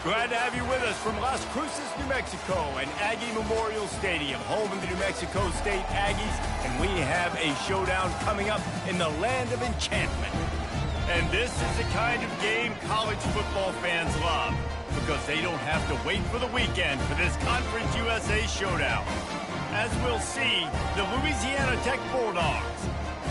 Glad to have you with us from Las Cruces, New Mexico, and Aggie Memorial Stadium, home of the New Mexico State Aggies, and we have a showdown coming up in the land of enchantment. And this is the kind of game college football fans love, because they don't have to wait for the weekend for this Conference USA showdown. As we'll see, the Louisiana Tech Bulldogs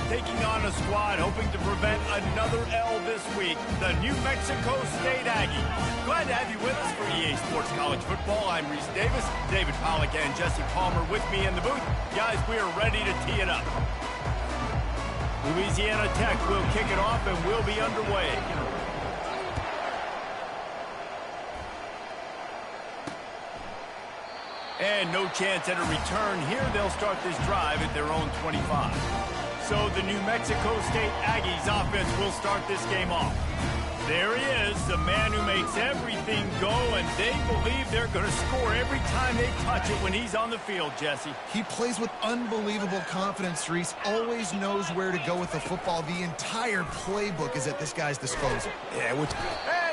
taking on a squad hoping to prevent another L this week, the New Mexico State Aggies. Glad to have you with us for EA Sports College Football. I'm Reese Davis, David Pollack and Jesse Palmer with me in the booth. Guys, we are ready to tee it up. Louisiana Tech will kick it off and we'll be underway. And no chance at a return here. They'll start this drive at their own 25. So the New Mexico State Aggies offense will start this game off. There he is, the man who makes everything go, and they believe they're going to score every time they touch it when he's on the field, Jesse. He plays with unbelievable confidence, Reese. Always knows where to go with the football. The entire playbook is at this guy's disposal. Yeah, and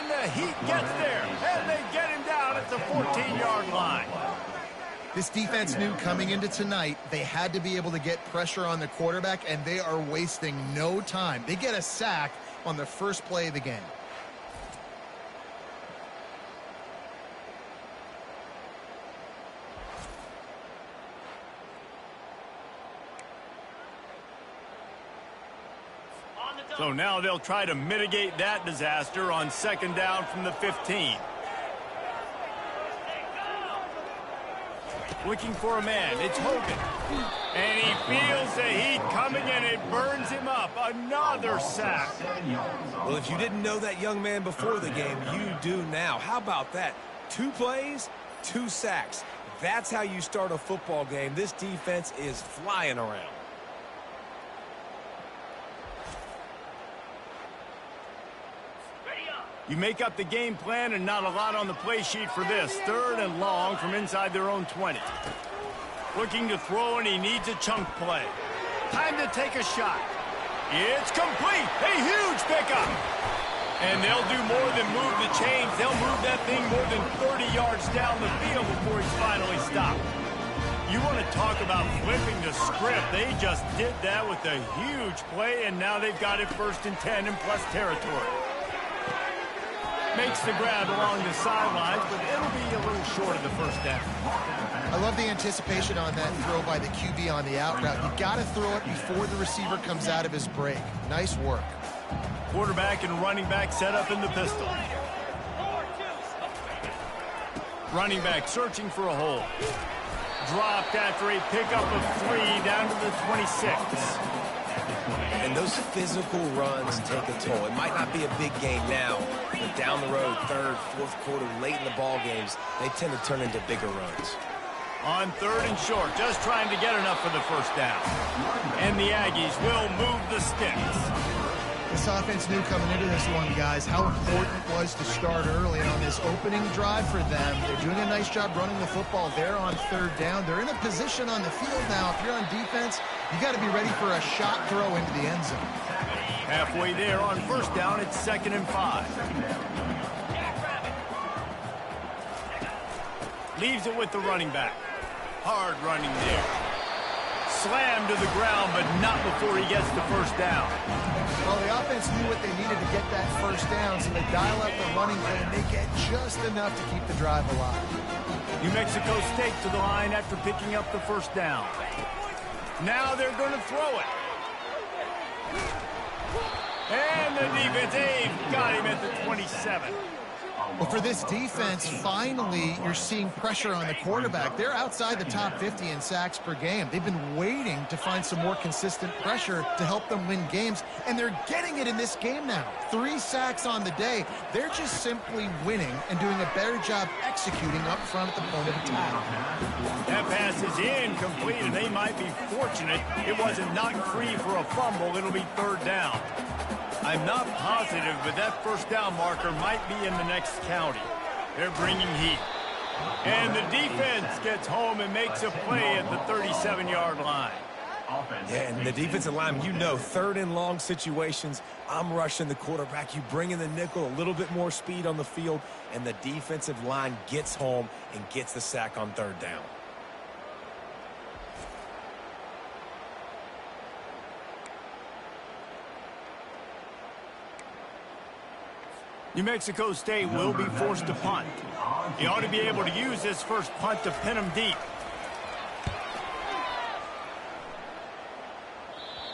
the Heat gets there, and they get him down at the 14-yard line. This defense knew coming into tonight they had to be able to get pressure on the quarterback, and they are wasting no time. They get a sack on the first play of the game. So now they'll try to mitigate that disaster on second down from the 15. Looking for a man, it's Hogan. And he feels the heat coming and it burns him up. Another sack. Well, if you didn't know that young man before the game, you do now. How about that? 2 plays, 2 sacks. That's how you start a football game. This defense is flying around. You make up the game plan and not a lot on the play sheet for this. 3rd and long from inside their own 20. Looking to throw, and he needs a chunk play. Time to take a shot. It's complete. A huge pickup. And they'll do more than move the chains. They'll move that thing more than 30 yards down the field before he's finally stopped. You want to talk about flipping the script. They just did that with a huge play, and now they've got it 1st and 10 in plus territory. Makes the grab along the sidelines, but it'll be a little short of the first down. I love the anticipation on that throw by the QB on the out route. You got to throw it before the receiver comes out of his break. Nice work. Quarterback and running back set up in the pistol. Running back searching for a hole. Dropped after a pickup of 3 down to the 26. And those physical runs take a toll. It might not be a big game now, but down the road, 3rd, 4th quarter, late in the ball games, they tend to turn into bigger runs. On 3rd and short, just trying to get enough for the first down. And the Aggies will move the sticks. This offense knew coming into this one, guys, how important it was to start early. And on this opening drive for them, they're doing a nice job running the football. They're on 3rd down. They're in a position on the field now. If you're on defense, you got to be ready for a shot throw into the end zone. Halfway there on 1st down, it's 2nd and 5. Leaves it with the running back. Hard running there. Slammed to the ground, but not before he gets the first down. Well, the offense knew what they needed to get that first down, so they dial up the running play, and they get just enough to keep the drive alive. New Mexico State to the line after picking up the first down. Now they're going to throw it. And the defense, got him at the 27. Well, for this defense, finally, you're seeing pressure on the quarterback. They're outside the top 50 in sacks per game. They've been waiting to find some more consistent pressure to help them win games, and they're getting it in this game now. 3 sacks on the day. They're just simply winning and doing a better job executing up front at the point of attack. That pass is incomplete, and they might be fortunate it wasn't knocked free for a fumble. It'll be 3rd down. I'm not positive, but that first down marker might be in the next county. They're bringing heat. And the defense gets home and makes a play at the 37-yard line. Yeah, and the defensive line, you know, third and long situations, I'm rushing the quarterback. You bring in the nickel, a little bit more speed on the field, and the defensive line gets home and gets the sack on third down. New Mexico State will be forced to punt. He ought to be able to use this first punt to pin them deep.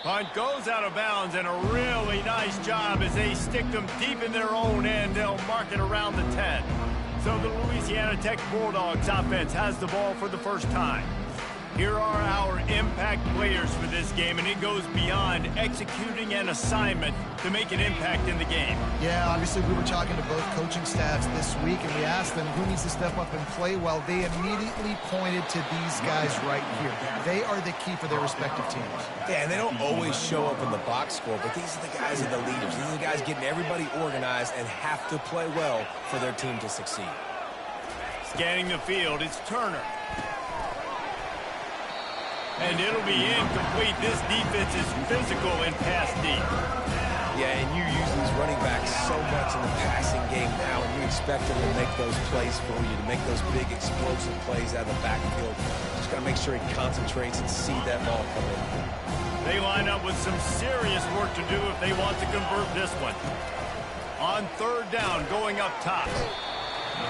Punt goes out of bounds, and a really nice job as they stick them deep in their own end. They'll mark it around the 10. So the Louisiana Tech Bulldogs offense has the ball for the first time. Here are our impact players for this game, and it goes beyond executing an assignment to make an impact in the game. Yeah, obviously we were talking to both coaching staffs this week, and we asked them who needs to step up and play well. They immediately pointed to these guys right here. They are the key for their respective teams. Yeah, and they don't always show up in the box score, but these are the guys that are the leaders. These are the guys getting everybody organized and have to play well for their team to succeed. Scanning the field, it's Turner. And it'll be incomplete. This defense is physical and pass deep. Yeah, and you use these running backs so much in the passing game now, and you expect them to make those plays for you, to make those big explosive plays out of the backfield. Just got to make sure he concentrates and see that ball come in. They line up with some serious work to do if they want to convert this one. On third down, going up top.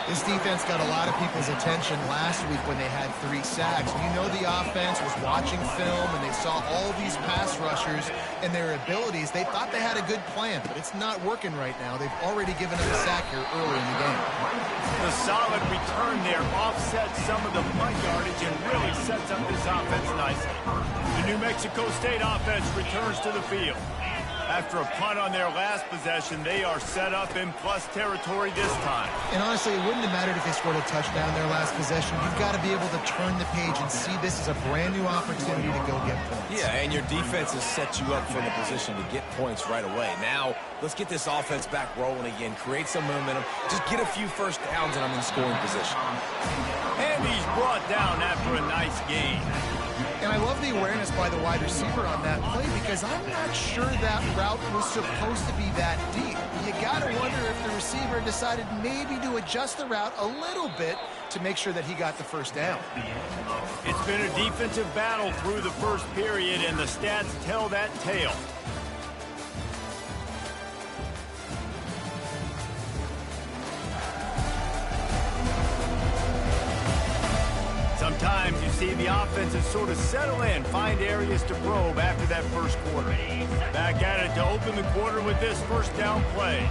This defense got a lot of people's attention last week when they had 3 sacks. You know the offense was watching film, and they saw all these pass rushers and their abilities. They thought they had a good plan, but it's not working right now. They've already given up a sack here early in the game. The solid return there offsets some of the punt yardage and really sets up this offense nicely. The New Mexico State offense returns to the field. After a punt on their last possession, they are set up in plus territory this time. And honestly, it wouldn't have mattered if they scored a touchdown their last possession. You've got to be able to turn the page and see this as a brand new opportunity to go get points. Yeah, and your defense has set you up for the position to get points right away. Now, let's get this offense back rolling again, create some momentum, just get a few first downs, and I'm in scoring position. And he's brought down after a nice gain. And I love the awareness by the wide receiver on that play, because I'm not sure that route was supposed to be that deep. You got to wonder if the receiver decided maybe to adjust the route a little bit to make sure that he got the first down. It's been a defensive battle through the first period, and the stats tell that tale. Sometimes you see the offenses sort of settle in, find areas to probe after that first quarter. Back at it to open the quarter with this first down play.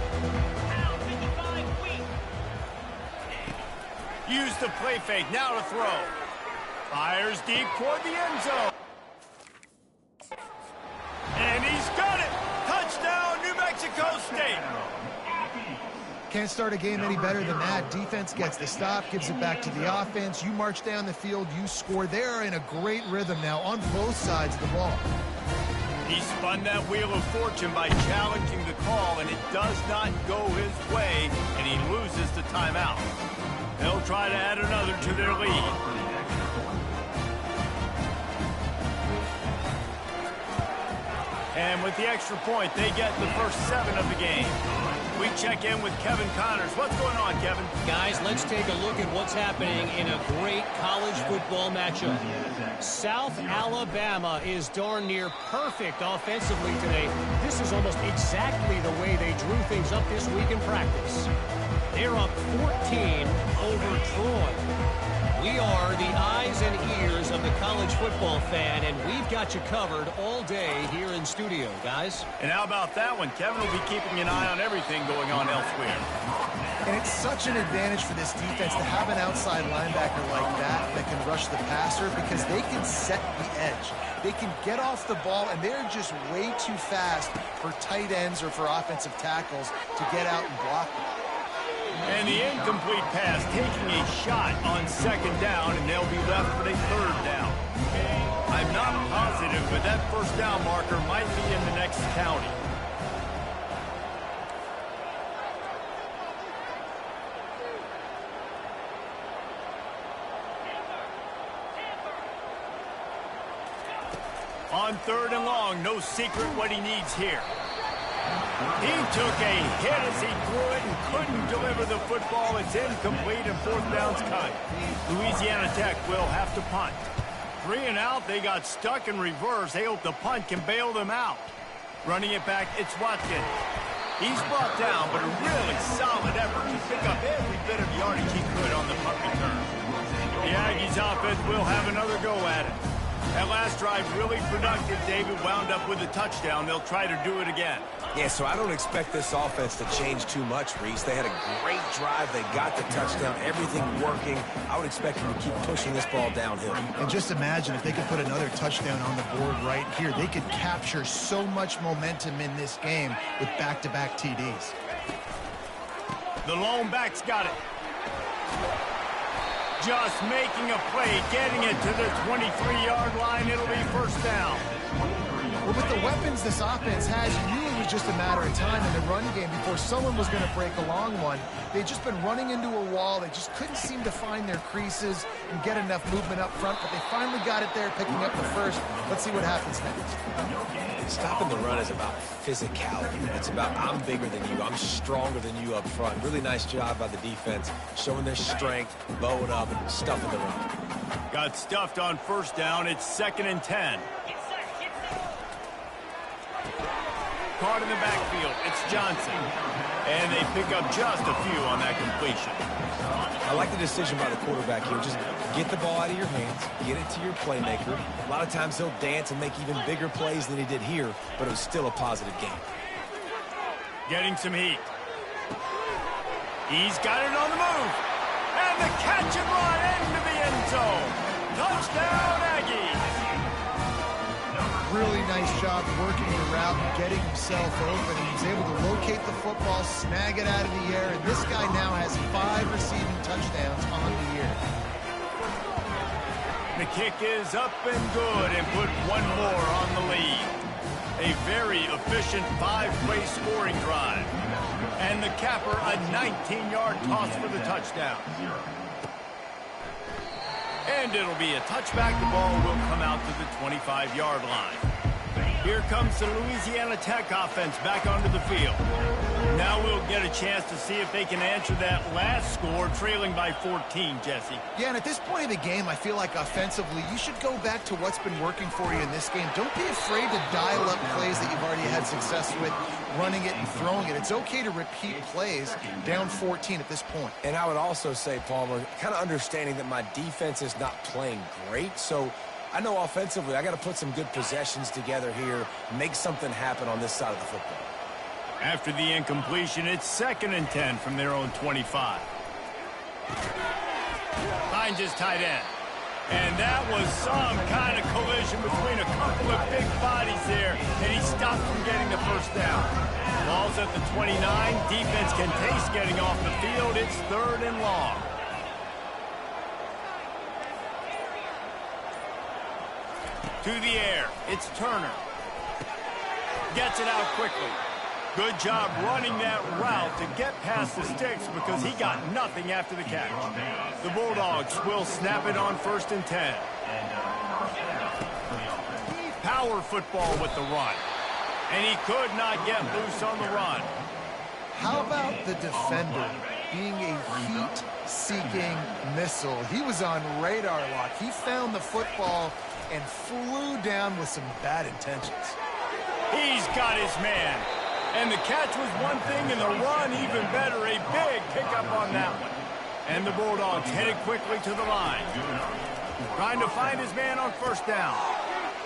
Use the play fake, now to throw. Fires deep toward the end zone. And he's got it! Touchdown, New Mexico State! Can't start a game any better than that. Defense gets the stop, gives it back to the offense. You march down the field, you score. They're in a great rhythm now on both sides of the ball. He spun that wheel of fortune by challenging the call, and it does not go his way, and he loses the timeout. They'll try to add another to their lead. And with the extra point, they get the first 7 of the game. We check in with Kevin Connors. What's going on, Kevin? Guys, let's take a look at what's happening in a great college football matchup. South Alabama is darn near perfect offensively today. This is almost exactly the way they drew things up this week in practice. They're up 14 over Troy. We are the eyes and ears of the college football fan, and we've got you covered all day here in studio, guys. And how about that one? Kevin will be keeping an eye on everything going on elsewhere. And it's such an advantage for this defense to have an outside linebacker like that can rush the passer, because they can set the edge. They can get off the ball, and they're just way too fast for tight ends or for offensive tackles to get out and block them. And the incomplete pass taking a shot on second down, and they'll be left with a third down. I'm not positive, but that first down marker might be in the next county. On 3rd and long, no secret what he needs here. He took a hit as he threw it and couldn't deliver the football. It's incomplete and 4th down's cut. Louisiana Tech will have to punt. 3 and out, they got stuck in reverse. They hope the punt can bail them out. Running it back, it's Watkins. He's brought down, but a really solid effort to pick up every bit of yardage he could on the punt return. The Aggies offense will have another go at it. That last drive really productive. David wound up with a touchdown. They'll try to do it again. Yeah, so I don't expect this offense to change too much, Reese. They had a great drive. They got the touchdown. Everything working. I would expect them to keep pushing this ball downhill. And just imagine if they could put another touchdown on the board right here. They could capture so much momentum in this game with back-to-back TDs. The lone back's got it. Just making a play, getting it to the 23-yard line. It'll be 1st down. Well, with the weapons this offense has, you knew it was just a matter of time in the run game before someone was going to break a long one. They'd just been running into a wall. They just couldn't seem to find their creases and get enough movement up front, but they finally got it there, picking up the first. Let's see what happens next. Stopping the run is about physicality. It's about I'm bigger than you. I'm stronger than you up front. Really nice job by the defense, showing their strength, bowing up, and stuffing the run. Got stuffed on 1st down. It's 2nd and 10. Caught in the backfield. It's Johnson. And they pick up just a few on that completion. I like the decision by the quarterback here. Just get the ball out of your hands, get it to your playmaker. A lot of times he'll dance and make even bigger plays than he did here, but it was still a positive game. Getting some heat. He's got it on the move. And the catch and run into the end zone. Touchdown, Aggies. Really nice job working the route and getting himself open. He was able to locate the football, snag it out of the air, and this guy now has 5 receiving touchdowns on the year. The kick is up and good and put one more on the lead. A very efficient 5-play scoring drive. And the capper, a 19-yard toss for the touchdown. And it'll be a touchback. The ball will come out to the 25-yard line. Here comes the Louisiana Tech offense back onto the field. Now we'll get a chance to see if they can answer that last score, trailing by 14, Jesse. Yeah, and at this point of the game, I feel like offensively, you should go back to what's been working for you in this game. Don't be afraid to dial up plays that you've already had success with, running it and throwing it. It's okay to repeat plays down 14 at this point. And I would also say, Palmer, kind of understanding that my defense is not playing great, so I know offensively I got to put some good possessions together here, make something happen on this side of the football. After the incompletion, it's 2nd and 10 from their own 25. Finds his tight end. And that was some kind of collision between a couple of big bodies there, and he stopped from getting the 1st down. Ball's at the 29. Defense can taste getting off the field. It's 3rd and long. To the air. It's Turner. Gets it out quickly. Good job running that route to get past the sticks because he got nothing after the catch. The Bulldogs will snap it on 1st and 10. Power football with the run. And he could not get loose on the run. How about the defender being a heat-seeking missile? He was on radar lock. He found the football and flew down with some bad intentions. He's got his man. And the catch was one thing, and the run even better. A big pickup on that one. And the Bulldogs headed quickly to the line. Trying to find his man on 1st down.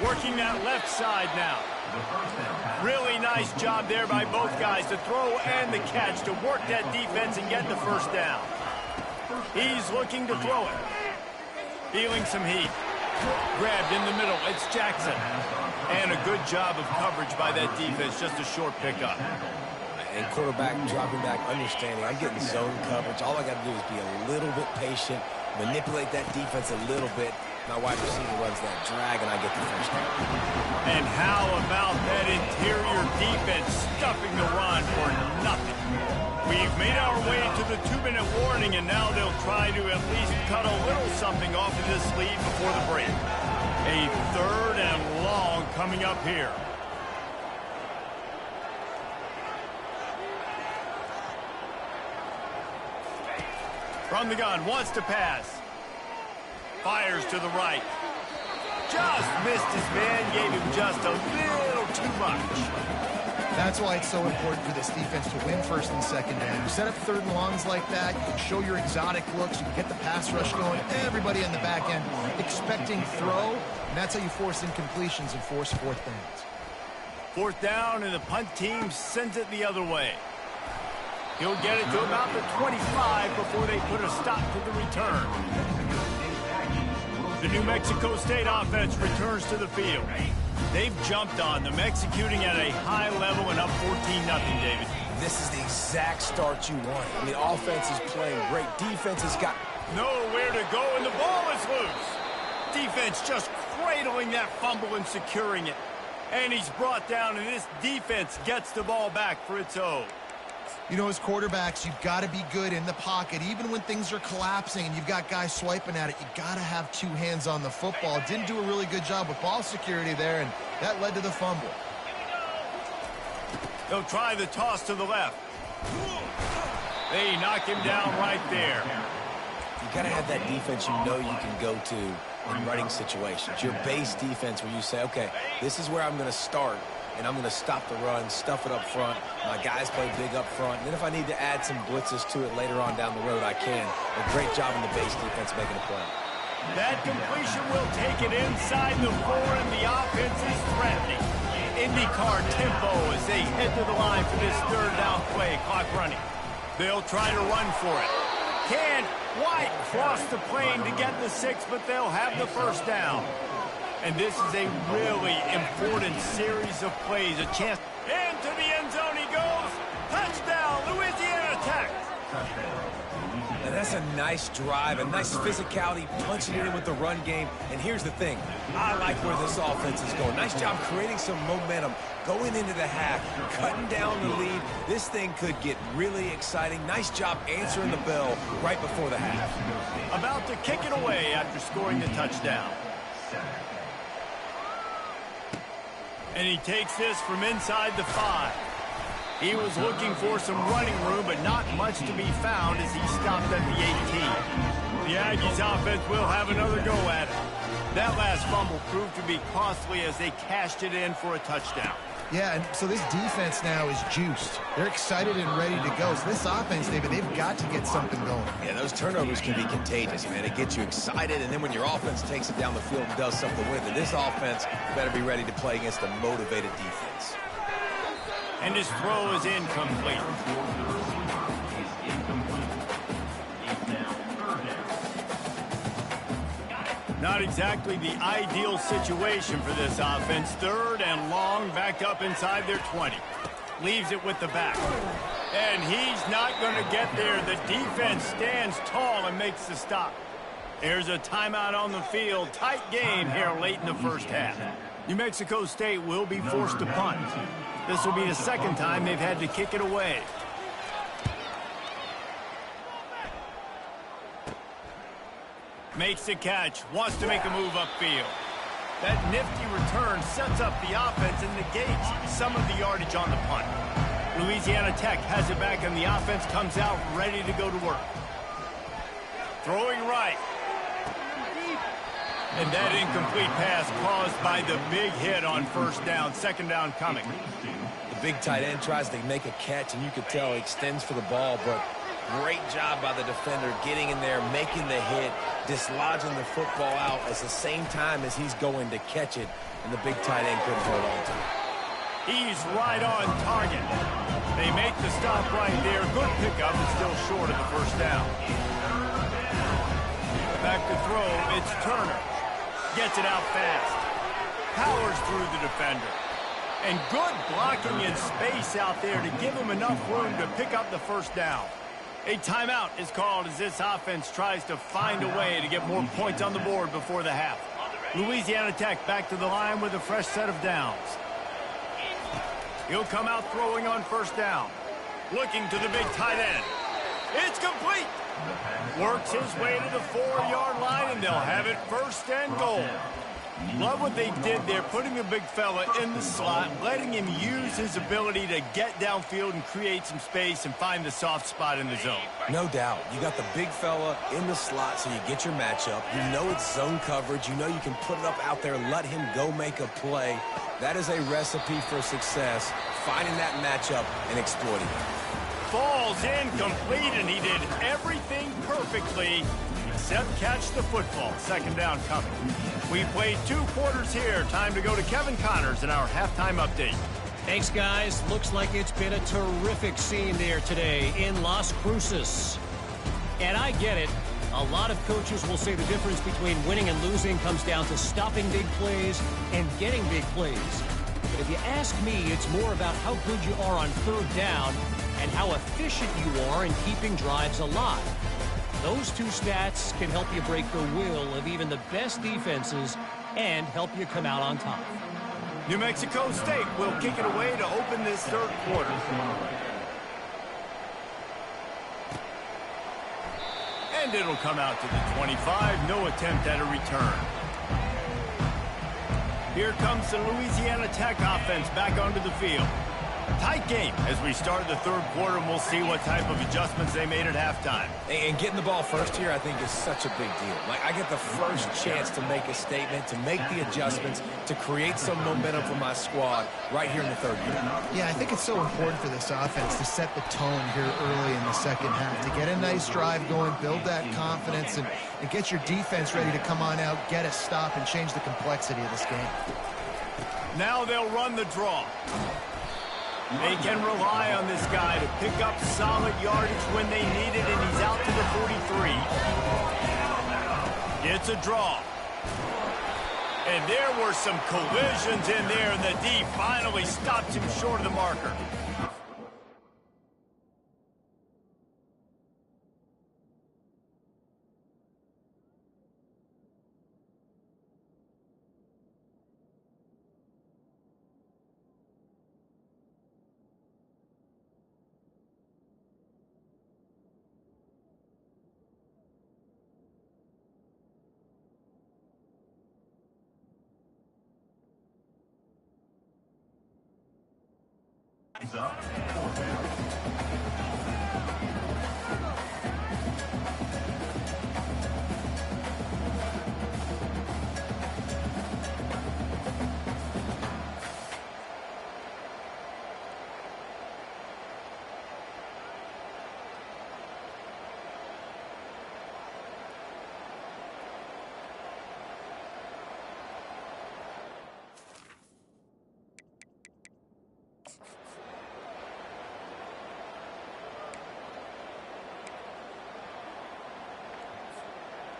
Working that left side now. Really nice job there by both guys to throw and the catch to work that defense and get the 1st down. He's looking to throw it. Feeling some heat. Grabbed in the middle. It's Jackson. And a good job of coverage by that defense. Just a short pickup. And quarterback dropping back, understanding I'm getting zone coverage. All I got to do is be a little bit patient, manipulate that defense a little bit. My wide receiver runs that drag, and I get the 1st down. And how about that interior defense stuffing the run for nothing? We've made our way to the 2-minute warning, and now they'll try to at least cut a little something off of this lead before the break. A 3rd and long coming up here. From the gun, wants to pass. Fires to the right. Just missed his man, gave him just a little too much. That's why it's so important for this defense to win 1st and 2nd down. You set up 3rd and longs like that, you can show your exotic looks, you can get the pass rush going, everybody in the back end expecting throw, and that's how you force incompletions and force 4th downs. 4th down, and the punt team sends it the other way. He'll get it to about the 25 before they put a stop to the return. The New Mexico State offense returns to the field. They've jumped on them, executing at a high level and up 14-0, David. This is the exact start you want. I mean, offense is playing great. Defense has got nowhere to go, and the ball is loose. Defense just cradling that fumble and securing it. And he's brought down, and this defense gets the ball back for its own. You know, as quarterbacks, you've got to be good in the pocket. Even when things are collapsing and you've got guys swiping at it, you've got to have 2 hands on the football. Didn't do a really good job with ball security there, and that led to the fumble. They'll try the toss to the left. They knock him down right there. You got to have that defense you know you can go to in running situations. Your base defense where you say, okay, this is where I'm going to start. And I'm going to stop the run, stuff it up front. My guys play big up front. And then if I need to add some blitzes to it later on down the road, I can. A great job in the base defense making a play. That completion will take it inside the 4, and the offense is threatening. IndyCar tempo as they head to the line for this 3rd down play. Clock running. They'll try to run for it. Can White cross the plane to get the 6, but they'll have the 1st down. And this is a really important series of plays. A chance. Into the end zone he goes. Touchdown, Louisiana Tech. And that's a nice drive, a nice physicality, punching it in with the run game. And here's the thing. I like where this offense is going. Nice job creating some momentum, going into the half, cutting down the lead. This thing could get really exciting. Nice job answering the bell right before the half. About to kick it away after scoring the touchdown. And he takes this from inside the 5. He was looking for some running room, but not much to be found as he stopped at the 18. The Aggies offense will have another go at it. That last fumble proved to be costly as they cashed it in for a touchdown. Yeah, and so this defense now is juiced. They're excited and ready to go. So this offense, David, they've got to get something going. Yeah, those turnovers can be contagious, man. It gets you excited, and then when your offense takes it down the field and does something with it, this offense better be ready to play against a motivated defense. And his throw is incomplete. Not exactly the ideal situation for this offense. 3rd and long, back up inside their 20. Leaves it with the back. And he's not going to get there. The defense stands tall and makes the stop. There's a timeout on the field. Tight game here late in the 1st half. New Mexico State will be forced to punt. This will be the 2nd time they've had to kick it away. Makes the catch, wants to make a move upfield. That nifty return sets up the offense and negates some of the yardage on the punt. Louisiana Tech has it back, and the offense comes out ready to go to work. Throwing right. And that incomplete pass caused by the big hit on 1st down, 2nd down coming. The big tight end tries to make a catch, and you could tell he extends for the ball, but great job by the defender getting in there, making the hit, dislodging the football out at the same time as he's going to catch it, and the big tight end couldn't hold on to it. He's right on target. They make the stop right there. Good pickup, but still short of the 1st down. Back to throw, it's Turner. Gets it out fast. Powers through the defender. And good blocking in space out there to give him enough room to pick up the 1st down. A timeout is called as this offense tries to find a way to get more points on the board before the half. Louisiana Tech back to the line with a fresh set of downs. He'll come out throwing on 1st down. Looking to the big tight end. It's complete. Works his way to the 4-yard line, and they'll have it 1st and goal. Love what they did there, putting the big fella in the slot, letting him use his ability to get downfield and create some space and find the soft spot in the zone. No doubt. You got the big fella in the slot so you get your matchup. You know it's zone coverage. You know you can put it up out there, let him go make a play. That is a recipe for success, finding that matchup and exploiting it. Falls incomplete, and he did everything perfectly except catch the football. Second down coming. We played 2 quarters here. Time to go to Kevin Connors in our halftime update. Thanks, guys. Looks like it's been a terrific scene there today in Las Cruces. And I get it. A lot of coaches will say the difference between winning and losing comes down to stopping big plays and getting big plays. But if you ask me, it's more about how good you are on third down and how efficient you are in keeping drives alive. Those 2 stats can help you break the will of even the best defenses and help you come out on top. New Mexico State will kick it away to open this third quarter. And it'll come out to the 25. No attempt at a return. Here comes the Louisiana Tech offense back onto the field. Tight game as we start the third quarter, and we'll see what type of adjustments they made at halftime. And getting the ball first here, I think, is such a big deal. Like, I get the first chance to make a statement, to make the adjustments, to create some momentum for my squad right here in the third quarter. Yeah, I think it's so important for this offense to set the tone here early in the second half, to get a nice drive going, build that confidence, and get your defense ready to come on out, get a stop, and change the complexity of this game. Now they'll run the draw. They can rely on this guy to pick up solid yardage when they need it, and he's out to the 43. It's a draw. And there were some collisions in there, and the D finally stopped him short of the marker.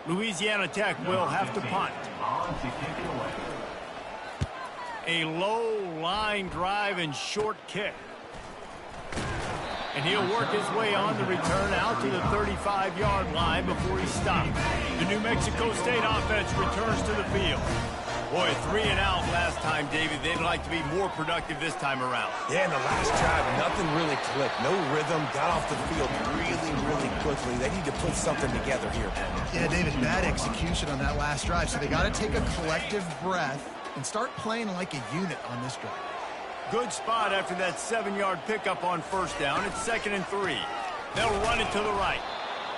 Louisiana Tech will have to punt. A low line drive and short kick. And he'll work his way on the return out to the 35-yard line before he stops. The New Mexico State offense returns to the field. Boy, 3 and out last time, David. They'd like to be more productive this time around. Yeah, in the last drive, nothing really clicked. No rhythm, got off the field really quickly. They need to put something together here. Yeah, David, bad execution on that last drive, so they got to take a collective breath and start playing like a unit on this drive. Good spot after that 7-yard pickup on first down. It's 2nd and 3. They'll run it to the right.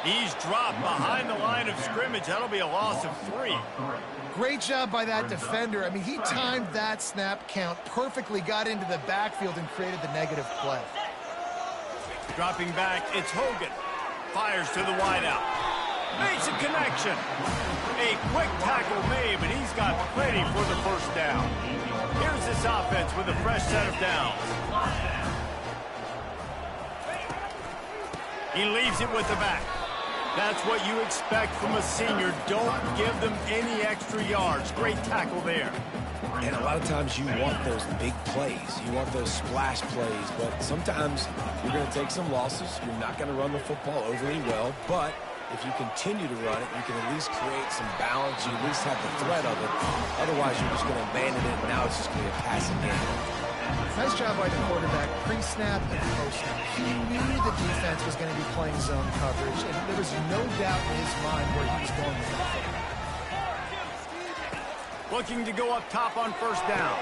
He's dropped behind the line of scrimmage. That'll be a loss of 3. Great job by that defender. I mean, he timed that snap count perfectly, got into the backfield, and created the negative play. Dropping back, it's Hogan. Fires to the wideout. Makes a connection. A quick tackle made, but he's got plenty for the first down. Here's this offense with a fresh set of downs. He leaves it with the back. That's what you expect from a senior. Don't give them any extra yards. Great tackle there. And a lot of times you want those big plays. You want those splash plays. But sometimes you're going to take some losses. You're not going to run the football overly well. But if you continue to run it, you can at least create some balance. You at least have the threat of it. Otherwise, you're just going to abandon it, and now it's just going to be a passing game. Nice job by the quarterback, pre-snap and post-snap. He knew the defense was going to be playing zone coverage, and there was no doubt in his mind where he was going with that. looking to go up top on first down.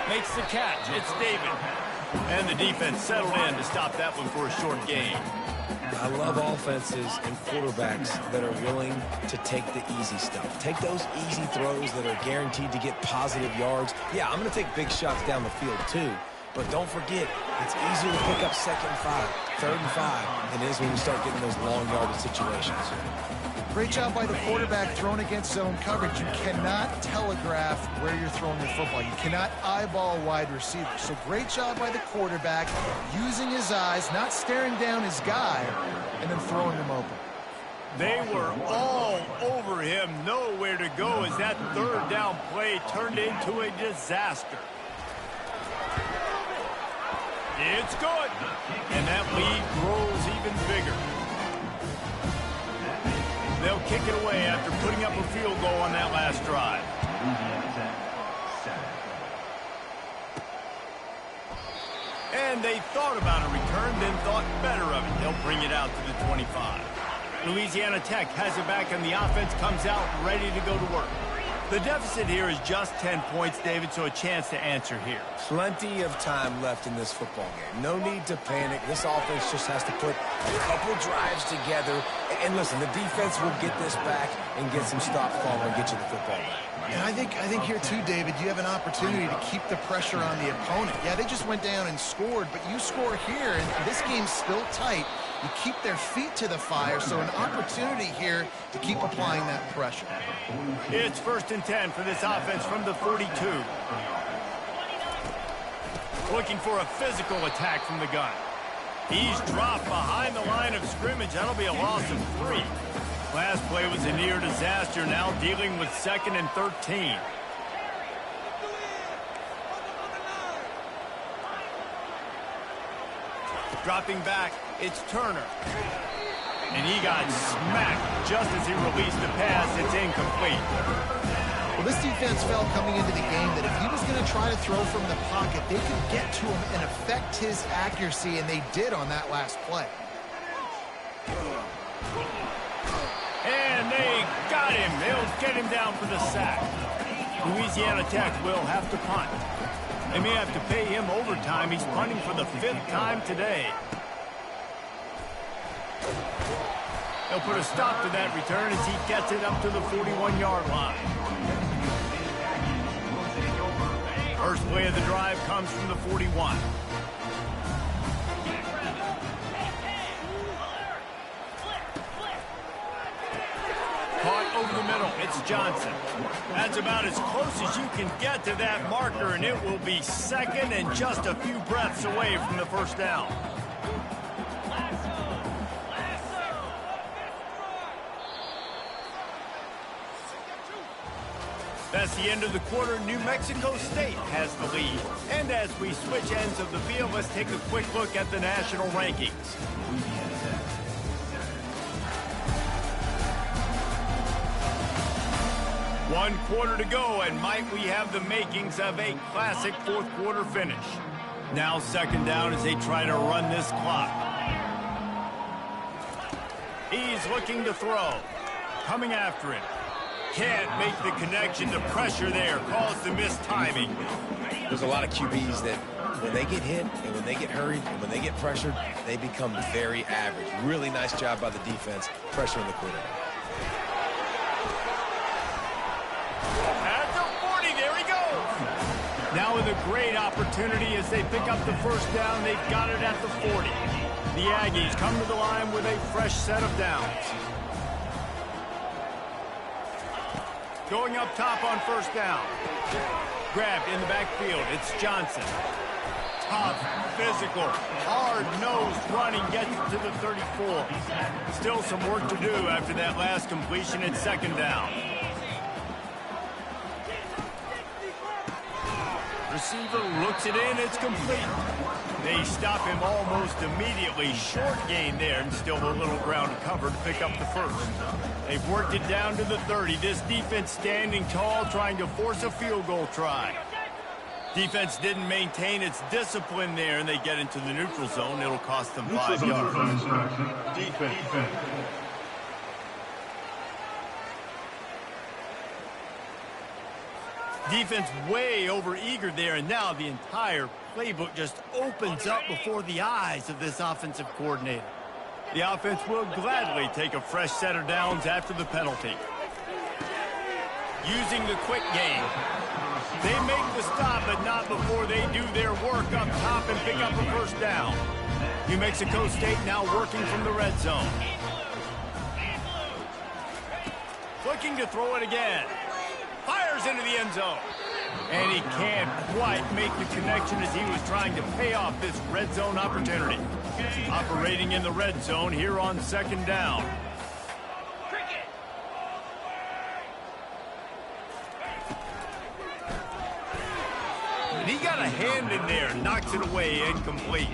Makes the catch. It's David. And the defense settled in to stop that one for a short gain. I love offenses and quarterbacks that are willing to take the easy stuff. Take those easy throws that are guaranteed to get positive yards. Yeah, I'm going to take big shots down the field too. But don't forget, it's easier to pick up 2nd and 5, 3rd and 5 than it is when you start getting those long yardage situations. Great job by the quarterback throwing against zone coverage. You cannot telegraph where you're throwing the football. You cannot eyeball a wide receiver. So great job by the quarterback using his eyes, not staring down his guy, and then throwing him open. They were all over him, nowhere to go as that 3rd down play turned into a disaster. It's good, and that lead grows even bigger. They'll kick it away after putting up a field goal on that last drive. And they thought about a return, then thought better of it. They'll bring it out to the 25. Louisiana Tech has it back, and the offense comes out ready to go to work. The deficit here is just 10 points, David, so a chance to answer here. Plenty of time left in this football game. No need to panic. This offense just has to put a couple drives together. And listen, the defense will get this back and get some stops calling and get you the football back. And I think here too, David, you have an opportunity to keep the pressure on the opponent. Yeah, they just went down and scored, but you score here, and this game's still tight. You keep their feet to the fire, so an opportunity here to keep applying that pressure. It's 1st and 10 for this offense from the 42. Looking for a physical attack from the gun. He's dropped behind the line of scrimmage. That'll be a loss of 3. Last play was a near disaster, now dealing with 2nd and 13. Dropping back, it's Turner. And he got smacked just as he released the pass. It's incomplete. Well, this defense felt coming into the game that if he was going to try to throw from the pocket, they could get to him and affect his accuracy, and they did on that last play. And they got him. They'll get him down for the sack. Louisiana Tech will have to punt. They may have to pay him overtime. He's punting for the 5th time today. They'll put a stop to that return as he gets it up to the 41-yard line. First play of the drive comes from the 41. Caught over the middle. It's Johnson. That's about as close as you can get to that marker, and it will be 2nd and just a few breaths away from the 1st down. That's the end of the quarter. New Mexico State has the lead. And as we switch ends of the field, let's take a quick look at the national rankings. One quarter to go, and might we have the makings of a classic 4th quarter finish. Now 2nd down as they try to run this clock. He's looking to throw. Coming after him. Can't make the connection. The pressure there caused the missed timing. There's a lot of QBs that when they get hit and when they get hurried and when they get pressured, they become very average. Really nice job by the defense pressuring the quarterback. At the 40, there he goes. Now with a great opportunity as they pick up the 1st down. They've got it at the 40. The Aggies come to the line with a fresh set of downs. Going up top on 1st down. Grabbed in the backfield. It's Johnson. Tough, physical, hard-nosed running gets it to the 34. Still some work to do after that last completion at 2nd down. Receiver looks it in. It's complete. They stop him almost immediately. Short gain there, and still a little ground covered to pick up the 1st. They've worked it down to the 30. This defense standing tall, trying to force a field goal try. Defense didn't maintain its discipline there, and they get into the neutral zone. It'll cost them 5 yards. Defense. Defense way over eager there, and now the entire playbook just opens up before the eyes of this offensive coordinator. The offense will gladly take a fresh set of downs after the penalty. Using the quick game. They make the stop, but not before they do their work up top and pick up a first down. New Mexico State now working from the red zone. Looking to throw it again. Fires into the end zone. And he can't quite make the connection as he was trying to pay off this red zone opportunity. Operating in the red zone here on second down. And he got a hand in there, knocks it away, incomplete.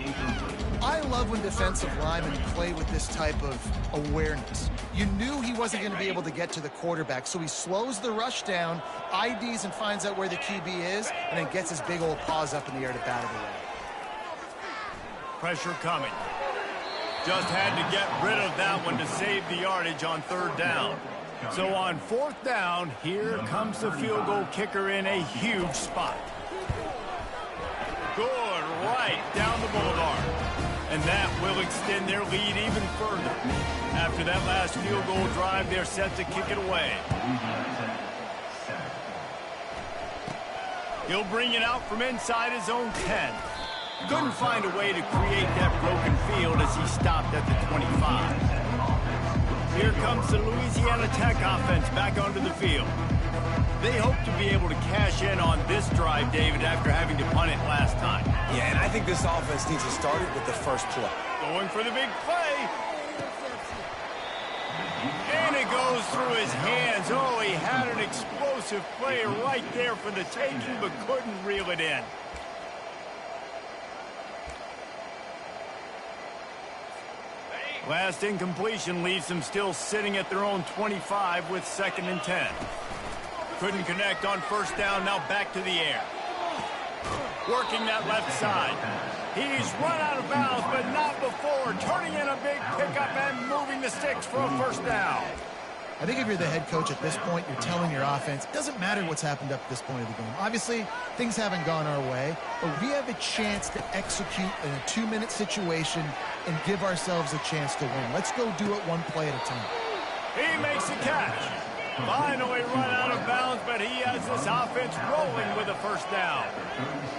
I love when defensive linemen play with this type of awareness. You knew he wasn't going to be able to get to the quarterback, so he slows the rush down, IDs and finds out where the QB is, and then gets his big old paws up in the air to bat it away. Pressure coming. Just had to get rid of that one to save the yardage on third down. So on fourth down, here comes the field goal kicker in a huge spot. Good, right down the boulevard. And that will extend their lead even further. After that last field goal drive, they're set to kick it away. He'll bring it out from inside his own 10. Couldn't find a way to create that broken field as he stopped at the 25. Here comes the Louisiana Tech offense back onto the field. They hope to be able to cash in on this drive, David, after having to punt it last time. Yeah, and I think this offense needs to start it with the first play. Going for the big play. And it goes through his hands. Oh, he had an explosive play right there for the taking, but couldn't reel it in. Last incompletion leaves them still sitting at their own 25 with 2nd and 10. Couldn't connect on first down, now back to the air. Working that left side. He's run out of bounds, but not before. Turning in a big pickup and moving the sticks for a first down. I think if you're the head coach at this point, you're telling your offense, it doesn't matter what's happened up to this point of the game. Obviously, things haven't gone our way, but we have a chance to execute in a 2-minute situation and give ourselves a chance to win. Let's go do it one play at a time. He makes the catch. Finally run out of bounds, but he has this offense rolling with a first down.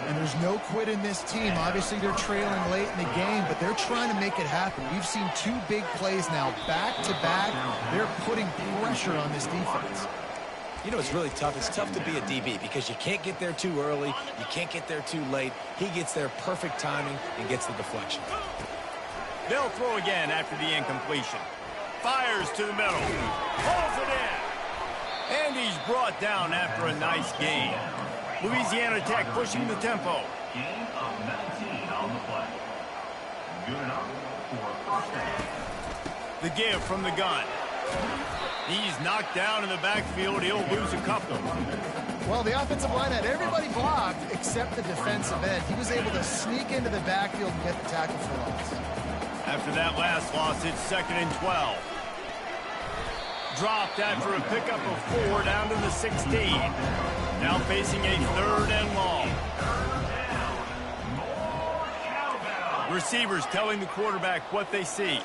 And there's no quit in this team. Obviously, they're trailing late in the game, but they're trying to make it happen. We've seen 2 big plays now, back-to-back. They're putting pressure on this defense. You know, it's really tough. It's tough to be a DB because you can't get there too early. You can't get there too late. He gets there perfect timing and gets the deflection. They'll throw again after the incompletion. Fires to the middle. Pulls it in. And he's brought down after a nice gain. Louisiana Tech pushing the tempo. Gain of 19 on the play. Good enough for first down. The give from the gun. He's knocked down in the backfield. He'll lose a couple. Well, the offensive line had everybody blocked except the defensive end. He was able to sneak into the backfield and get the tackle for loss. After that last loss, it's 2nd and 12. Dropped after a pickup of 4 down to the 16. Now facing a 3rd and long. Receivers telling the quarterback what they see.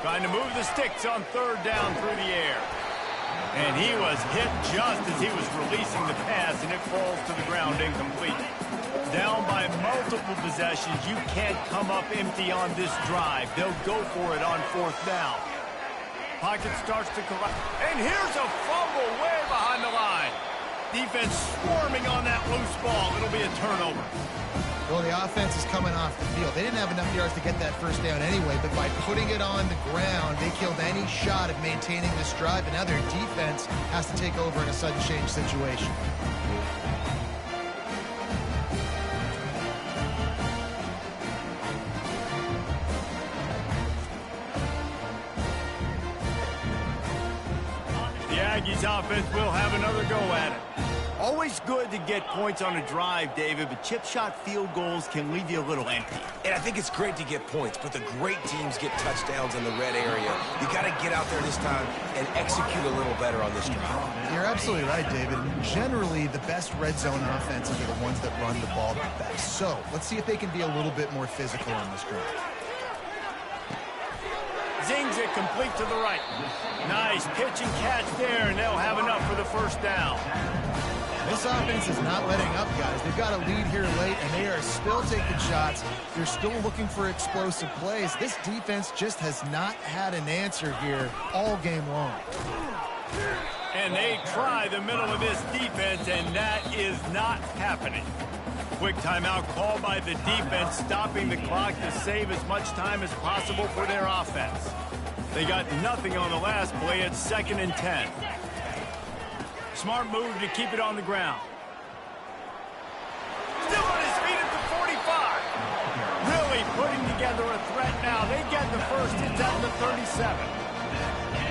Trying to move the sticks on 3rd down through the air. And he was hit just as he was releasing the pass, and it falls to the ground incomplete. Down by multiple possessions, you can't come up empty on this drive. They'll go for it on 4th down. Pocket starts to collapse. And here's a fumble way behind the line. Defense swarming on that loose ball. It'll be a turnover. Well, the offense is coming off the field. They didn't have enough yards to get that first down anyway, but by putting it on the ground, they killed any shot of maintaining this drive, and now their defense has to take over in a sudden change situation. The Aggies offense will have another go at it. Always good to get points on a drive, David, but chip shot field goals can leave you a little empty. And I think it's great to get points, but the great teams get touchdowns in the red area. You got to get out there this time and execute a little better on this drive. You're absolutely right, David. Generally, the best red zone offenses are the ones that run the ball the best. So let's see if they can be a little bit more physical on this drive. Zings it complete to the right. Nice pitch and catch there, and they'll have enough for the first down. This offense is not letting up, guys. They've got a lead here late, and they are still taking shots. They're still looking for explosive plays. This defense just has not had an answer here all game long. And they try the middle of this defense, and that is not happening. Quick timeout called by the defense, stopping the clock to save as much time as possible for their offense. They got nothing on the last play. It's 2nd and 10. Smart move to keep it on the ground. Still on his feet at the 45. Really putting together a threat now. They get the first. It's at the 37.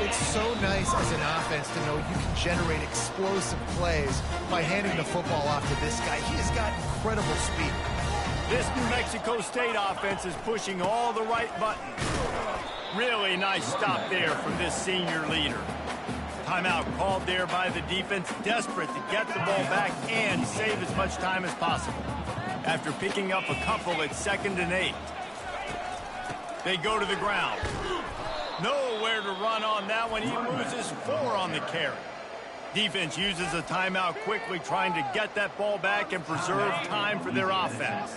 It's so nice as an offense to know you can generate explosive plays by handing the football off to this guy. He has got incredible speed. This New Mexico State offense is pushing all the right buttons. Really nice stop there from this senior leader. Timeout called there by the defense, desperate to get the ball back and save as much time as possible. After picking up a couple, it's 2nd and 8. They go to the ground. Nowhere to run on that one. He loses 4 on the carry. Defense uses a timeout quickly, trying to get that ball back and preserve time for their offense.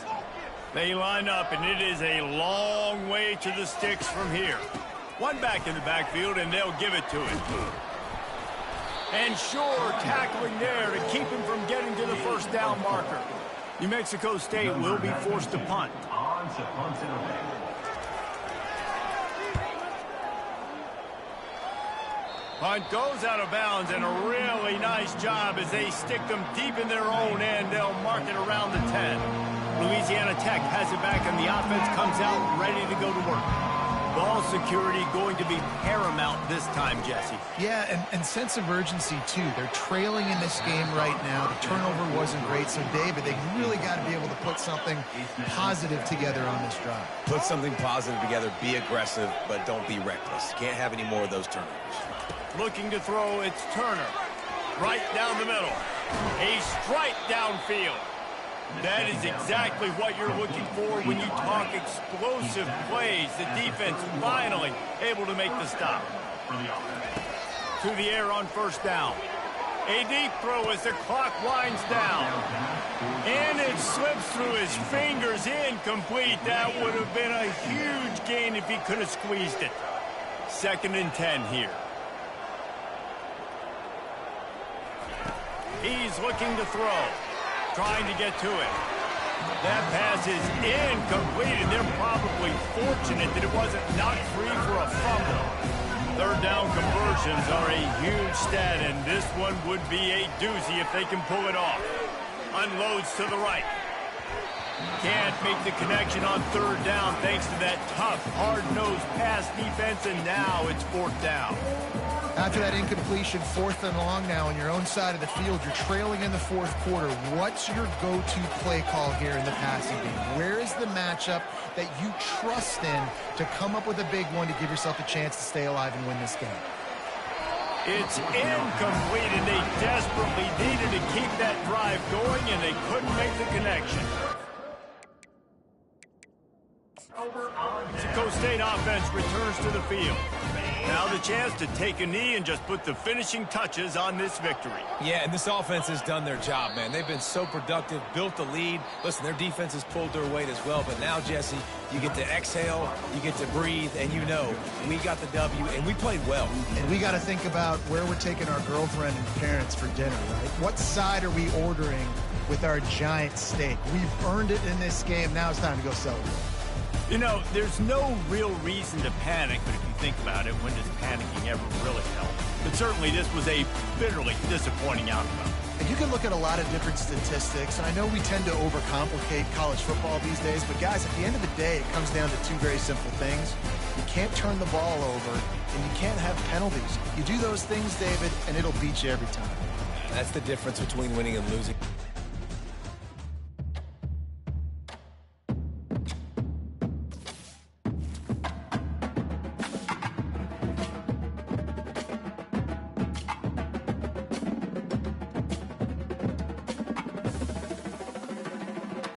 They line up, and it is a long way to the sticks from here. One back in the backfield, and they'll give it to him. And sure, tackling there to keep him from getting to the first down marker. New Mexico State will be forced to punt. On to punt it away. Punt goes out of bounds, and a really nice job as they stick them deep in their own end. They'll mark it around the 10. Louisiana Tech has it back, and the offense comes out ready to go to work. Ball security going to be paramount this time, Jesse. Yeah, and sense of urgency, too. They're trailing in this game right now. The turnover wasn't great, so, David, they really got to be able to put something positive together on this drive. Put something positive together, be aggressive, but don't be reckless. Can't have any more of those turnovers. Looking to throw, it's Turner. Right down the middle. A strike downfield. That is exactly what you're looking for when you talk explosive plays. The defense finally able to make the stop. To the air on first down. A deep throw as the clock winds down. And it slips through his fingers, incomplete. That would have been a huge gain if he could have squeezed it. 2nd and 10 here. He's looking to throw. Trying to get to it. That pass is incomplete, and they're probably fortunate that it wasn't knocked free for a fumble. 3rd down conversions are a huge stat, and this one would be a doozy if they can pull it off. Unloads to the right. Can't make the connection on 3rd down thanks to that tough, hard-nosed pass defense, and now it's 4th down. After that incompletion, 4th and long now on your own side of the field, you're trailing in the 4th quarter. What's your go-to play call here in the passing game? Where is the matchup that you trust in to come up with a big one to give yourself a chance to stay alive and win this game? It's incomplete, and they desperately needed to keep that drive going, and they couldn't make the connection. Mexico State offense returns to the field. Now the chance to take a knee and just put the finishing touches on this victory. Yeah, and this offense has done their job, man. They've been so productive, built the lead. Listen, their defense has pulled their weight as well. But now, Jesse, you get to exhale, you get to breathe, and you know we got the W, and we played well. And we got to think about where we're taking our girlfriend and parents for dinner, right? What side are we ordering with our giant steak? We've earned it in this game. Now it's time to go celebrate. You know, there's no real reason to panic, but if you think about it, when does panicking ever really help? But certainly this was a bitterly disappointing outcome. And you can look at a lot of different statistics, and I know we tend to overcomplicate college football these days, but guys, at the end of the day, it comes down to 2 very simple things. You can't turn the ball over, and you can't have penalties. You do those things, David, and it'll beat you every time. That's the difference between winning and losing.